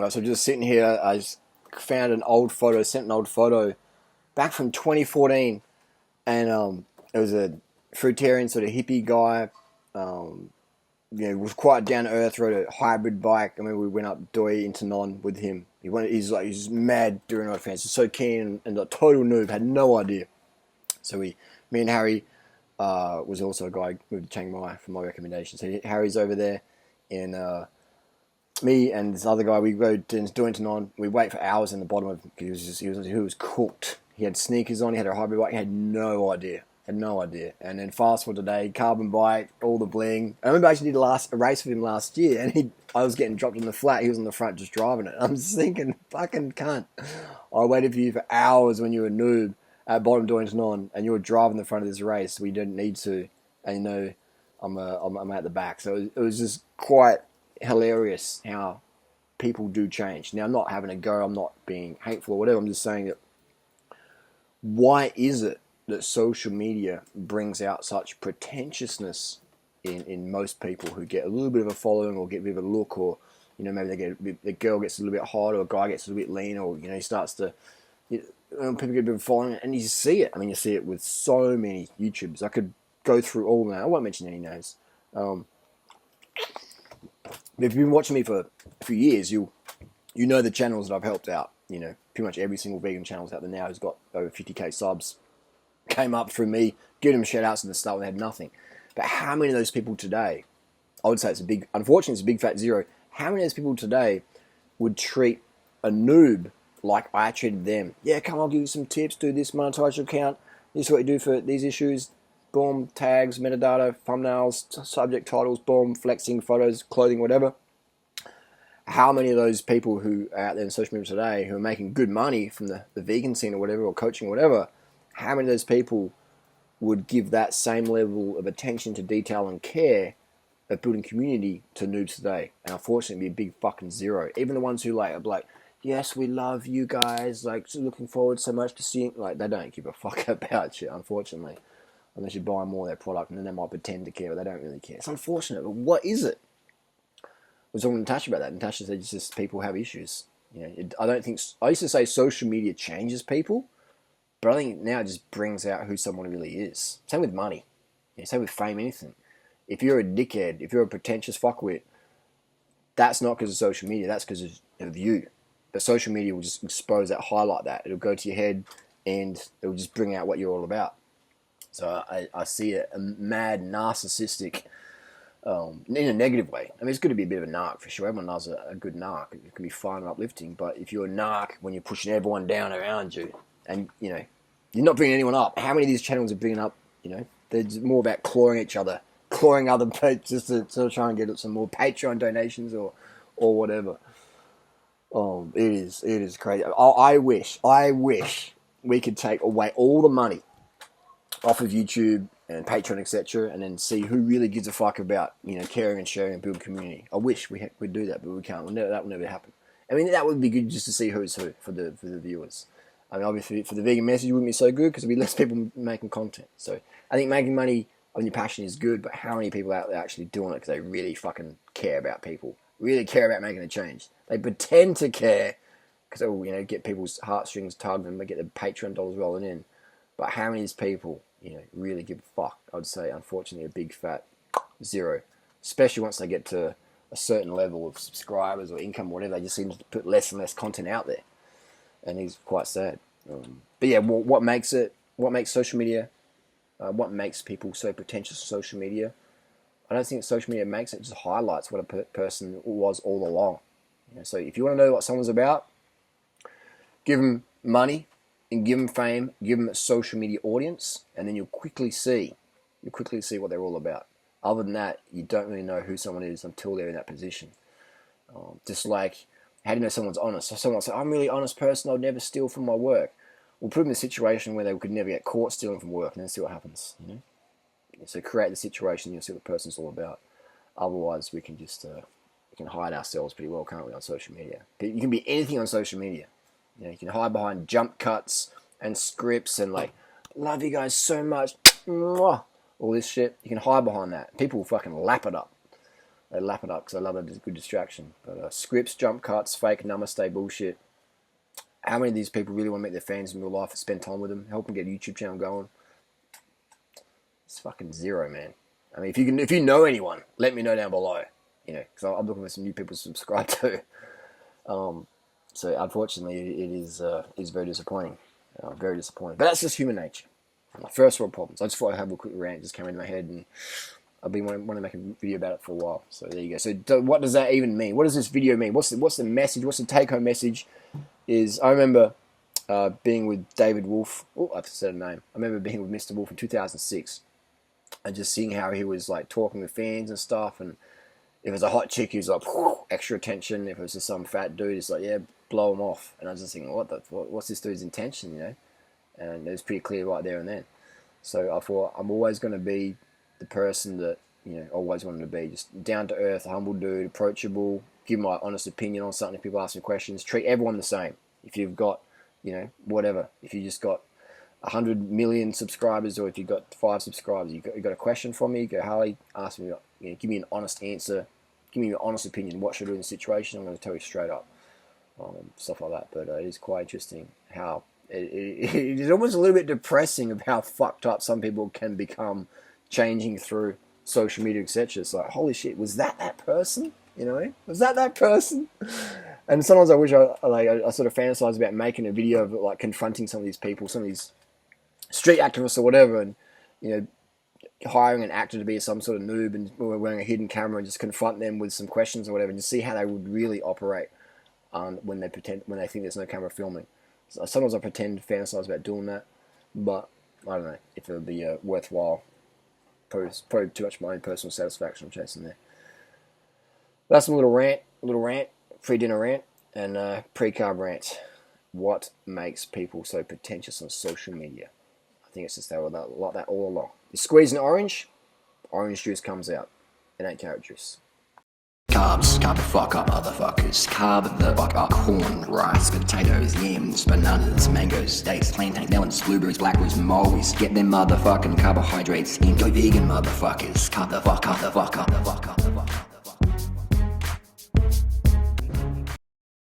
So just sitting here, I just found an old photo, sent an old photo back from 2014, and it was a fruitarian sort of hippie guy. Was quite down to earth. Rode a hybrid bike. I mean, we went up Doi into Non with him. He's mad durianrider fan. He's so keen and a total noob. Had no idea. So me and Harry was also a guy who moved to Chiang Mai from my recommendation. So Harry's over there, and me and this other guy, we rode Doi into Non. We wait for hours in the bottom of him because he was cooked. He had sneakers on. He had a hybrid bike. He had no idea. And then fast forward today, carbon bike, all the bling. I remember I actually did a race with him last year, and I was getting dropped in the flat. He was on the front just driving it. I'm just thinking, fucking cunt. I waited for you for hours when you were a noob at bottom doing it on, and you were driving the front of this race. We didn't need to, and I'm at the back. So it was just quite hilarious how people do change. Now I'm not having a go. I'm not being hateful or whatever. I'm just saying that why is it that social media brings out such pretentiousness in most people who get a little bit of a following or get a bit of a look, or maybe the girl gets a little bit hot or a guy gets a little bit lean, or he starts to people get a bit of a following, and you see it. I mean, you see it with so many YouTubers. I could go through all of them. I won't mention any names. If you've been watching me for a few years, you know the channels that I've helped out. Pretty much every single vegan channel's out there now who's got over 50k subs came up through me, giving them shout outs at the start when they had nothing. But how many of those people today, I would say unfortunately it's a big fat zero, how many of those people today would treat a noob like I treated them? Yeah, come on, I'll give you some tips, do this, monetize your account, this is what you do for these issues, boom, tags, metadata, thumbnails, subject titles, boom, flexing, photos, clothing, whatever. How many of those people who are out there in social media today who are making good money from the vegan scene or whatever, or coaching or whatever, how many of those people would give that same level of attention to detail and care of building community to noobs today? And unfortunately, it'd be a big fucking zero. Even the ones who are like, yes, we love you guys, like, looking forward so much to seeing, like, they don't give a fuck about you, unfortunately. Unless you buy more of their product, and then they might pretend to care, but they don't really care. It's unfortunate, but what is it? I was talking to Natasha about that. Natasha said it's just people have issues. I used to say social media changes people, but I think now it just brings out who someone really is. Same with money. Same with fame, anything. If you're a dickhead, if you're a pretentious fuckwit, that's not because of social media. That's because of you. But social media will just expose that, highlight that. It'll go to your head, and it will just bring out what you're all about. So I see a mad, narcissistic, in a negative way. I mean, it's good to be a bit of a narc, for sure. Everyone loves a good narc. It can be fun and uplifting. But if you're a narc when you're pushing everyone down around you, and, you're not bringing anyone up. How many of these channels are bringing up, they're more about clawing each other, clawing other people just to sort of try and get some more Patreon donations or whatever. It is crazy. I wish we could take away all the money off of YouTube and Patreon, etc., and then see who really gives a fuck about, caring and sharing and building community. I wish we'd do that, but we can't. That will never happen. I mean, that would be good just to see who's who for the viewers. I mean, obviously, for the vegan message, it wouldn't be so good because there'd be less people making content. So I think making money on your passion is good, but how many people out there actually doing it because they really fucking care about people, really care about making a change? They pretend to care because they'll, get people's heartstrings tugged and they get the Patreon dollars rolling in. But how many of these people, really give a fuck? I would say, unfortunately, a big fat zero. Especially once they get to a certain level of subscribers or income, or whatever, they just seem to put less and less content out there. And he's quite sad. But yeah, what makes social media, what makes people so pretentious on social media? I don't think social media makes it, just highlights what a person was all along. So if you want to know what someone's about, give them money and give them fame, give them a social media audience, and then you'll quickly see what they're all about. Other than that, you don't really know who someone is until they're in that position. Just like, how do you know someone's honest? So someone will say, I'm a really honest person, I'll never steal from my work. We'll put them in a situation where they could never get caught stealing from work, and then see what happens. So create the situation, you'll see what the person's all about. Otherwise, we can just we can hide ourselves pretty well, can't we, on social media? But you can be anything on social media. You can hide behind jump cuts and scripts and like, love you guys so much, mwah, all this shit. You can hide behind that. People will fucking lap it up. they lap it up because I love it as a good distraction. But scripts, jump cuts, fake namaste bullshit. How many of these people really want to meet their fans in real life and spend time with them, help them get a YouTube channel going? It's fucking zero, man. I mean, if you know anyone, let me know down below. Because I'm looking for some new people to subscribe to. So unfortunately, it is very disappointing. Very disappointing. But that's just human nature. First world problems. I just thought I'd have a quick rant. It just came into my head, and I've been wanting to make a video about it for a while. So there you go. So what does that even mean? What does this video mean? What's the message? What's the take-home message? I remember being with David Wolf. Oh, I've said a name. I remember being with Mr. Wolf in 2006, and just seeing how he was like talking with fans and stuff. And if it was a hot chick, he was like extra attention. If it was just some fat dude, it's like, yeah, blow him off. And I was just thinking, what's this dude's intention? And it was pretty clear right there and then. So I thought, I'm always going to be the person that always wanted to be, just down to earth, humble dude, approachable, give my honest opinion on something if people ask me questions, treat everyone the same. If you've got, whatever, if you just got 100 million subscribers, or if you've got 5 subscribers, you got a question for me, go, Harley, ask me, give me an honest answer, give me your honest opinion, what should I do in the situation, I'm going to tell you straight up, stuff like that. But it is quite interesting how it is almost a little bit depressing of how fucked up some people can become changing through social media, etc. It's like, holy shit, was that person? Was that person? And sometimes I wish I sort of fantasize about making a video of like confronting some of these people, some of these street activists or whatever, and hiring an actor to be some sort of noob and wearing a hidden camera and just confront them with some questions or whatever, and just see how they would really operate when they think there's no camera filming. So sometimes I fantasize about doing that, but I don't know if it would be worthwhile. Probably too much my own personal satisfaction I'm chasing there. That's a little rant, pre-dinner rant, and pre-carb rant. What makes people so pretentious on social media? I think it's just like that all along. You squeeze an orange juice comes out. It ain't carrot juice. Carbs, carb the fuck up, motherfuckers. Carb the fuck up. Corn, rice, potatoes, yams, bananas, mangoes, dates, plantains, melons, blueberries, blackberries, mulberries. Get them motherfucking carbohydrates in. Go vegan, motherfuckers. Carb the fuck up, the fuck up, the fuck up.